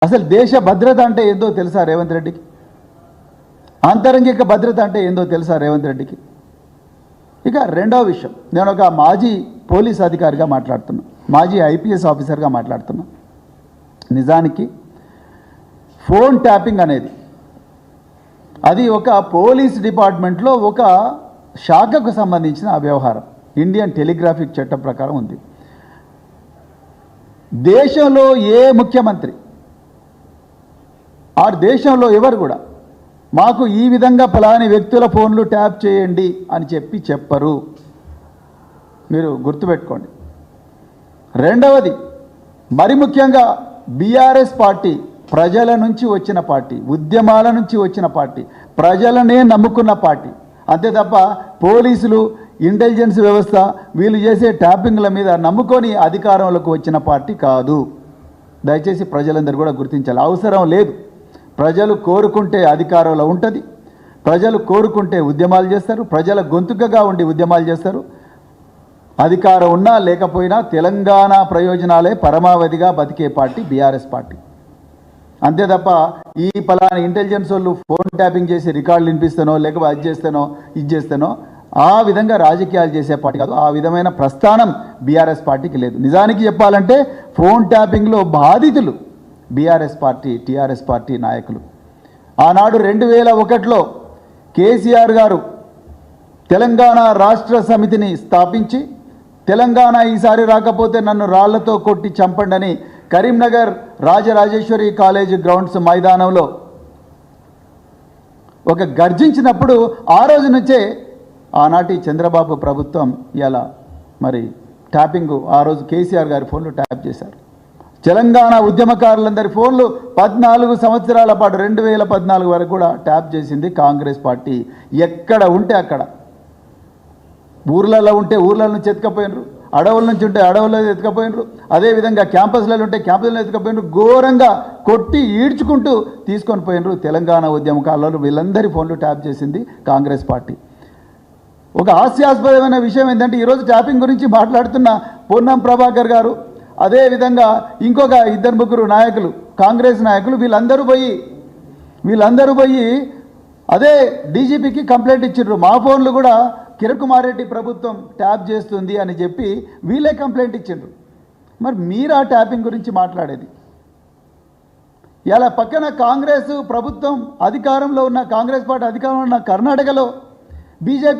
అసలు దేశ భద్రత అంటే ఏందో తెలుసా రేవంత్ రెడ్డికి? ఆంతరంగిక భద్రత అంటే ఏందో తెలుసా రేవంత్ రెడ్డికి? ఇక రెండవ విషయం, నేను ఒక మాజీ పోలీస్ అధికారిగా మాట్లాడుతున్నా, మాజీ ఐపీఎస్ ఆఫీసర్గా మాట్లాడుతున్నా. నిజానికి ఫోన్ ట్యాపింగ్ అనేది అది ఒక పోలీస్ డిపార్ట్మెంట్లో ఒక శాఖకు సంబంధించిన వ్యవహారం. ఇండియన్ టెలిగ్రాఫిక్ చట్టం ప్రకారం ఉంది. దేశంలో ఏ ముఖ్యమంత్రి ఆ దేశంలో ఎవరు కూడా మాకు ఈ విధంగా ఫలాని వ్యక్తుల ఫోన్లు ట్యాప్ చేయండి అని చెప్పరు. మీరు గుర్తుపెట్టుకోండి. రెండవది, మరి ముఖ్యంగా బీఆర్ఎస్ పార్టీ ప్రజల నుంచి వచ్చిన పార్టీ, ఉద్యమాల నుంచి వచ్చిన పార్టీ, ప్రజలనే నమ్ముకున్న పార్టీ. అంతే తప్ప పోలీసులు, ఇంటెలిజెన్స్ వ్యవస్థ వీళ్ళు చేసే ట్యాపింగ్ల మీద నమ్ముకొని అధికారంలోకి వచ్చిన పార్టీ కాదు. దయచేసి ప్రజలందరూ కూడా గుర్తించాలి. అవసరం లేదు. ప్రజలు కోరుకుంటే అధికారంలో ఉంటుంది, ప్రజలు కోరుకుంటే ఉద్యమాలు చేస్తారు, ప్రజల గొంతుకగా ఉండి ఉద్యమాలు చేస్తారు. అధికారం ఉన్నా లేకపోయినా తెలంగాణ ప్రయోజనాలే పరమావధిగా బతికే పార్టీ బీఆర్ఎస్ పార్టీ. అంతే తప్ప ఈ పలానా ఇంటెలిజెన్స్ వాళ్ళు ఫోన్ ట్యాపింగ్ చేసి రికార్డులు వినిపిస్తానో లేకపోతే అది చేస్తానో ఇది చేస్తానో ఆ విధంగా రాజకీయాలు చేసే పార్టీ కాదు. ఆ విధమైన ప్రస్థానం బీఆర్ఎస్ పార్టీకి లేదు. నిజానికి చెప్పాలంటే ఫోన్ ట్యాపింగ్లో బాధితులు బీఆర్ఎస్ పార్టీ, టీఆర్ఎస్ పార్టీ నాయకులు. ఆనాడు 2001లో కేసీఆర్ గారు తెలంగాణ రాష్ట్ర సమితిని స్థాపించి తెలంగాణ ఈసారి రాకపోతే నన్ను రాళ్లతో కొట్టి చంపండి అని కరీంనగర్ రాజరాజేశ్వరి కాలేజ్ గ్రౌండ్స్ మైదానంలో ఒక గర్జించినప్పుడు ఆ రోజు నుంచే ఆనాటి చంద్రబాబు ప్రభుత్వం ఇలా మరి ట్యాపింగ్ ఆ రోజు కేసీఆర్ గారి ఫోన్లు ట్యాప్ చేశారు. తెలంగాణ ఉద్యమకారులందరి ఫోన్లు 14 సంవత్సరాల పాటు 2014 వరకు కూడా ట్యాప్ చేసింది కాంగ్రెస్ పార్టీ. ఎక్కడ ఉంటే అక్కడ, ఊర్లలో ఉంటే ఊర్ల నుంచి ఎత్తుకపోయినరు, అడవుల నుంచి ఉంటే అడవుల్లో ఎత్తుకపోయినరు, అదేవిధంగా క్యాంపస్లలో ఉంటే క్యాంపస్లో ఎత్తుకపోయినరు, ఘోరంగా కొట్టి ఈడ్చుకుంటూ తీసుకొని పోయినరు. తెలంగాణ ఉద్యమకారులు వీళ్ళందరి ఫోన్లు ట్యాప్ చేసింది కాంగ్రెస్ పార్టీ. ఒక హాస్యాస్పదమైన విషయం ఏంటంటే ఈరోజు ట్యాపింగ్ గురించి మాట్లాడుతున్న పొన్నం ప్రభాకర్ గారు, అదేవిధంగా ఇంకొక 2-3 నాయకులు, కాంగ్రెస్ నాయకులు, వీళ్ళందరూ పోయి అదే డీజీపీకి కంప్లైంట్ ఇచ్చిండ్రు. మా ఫోన్లు కూడా కిరణ్ కుమార్ రెడ్డి ప్రభుత్వం ట్యాప్ చేస్తుంది అని చెప్పి వీళ్ళే కంప్లైంట్ ఇచ్చిండ్రు. మరి మీరు ఆ ట్యాపింగ్ గురించి మాట్లాడేది? ఇలా పక్కన కాంగ్రెస్ ప్రభుత్వం అధికారంలో ఉన్న, కాంగ్రెస్ పార్టీ అధికారంలో ఉన్న కర్ణాటకలో బీజేపీ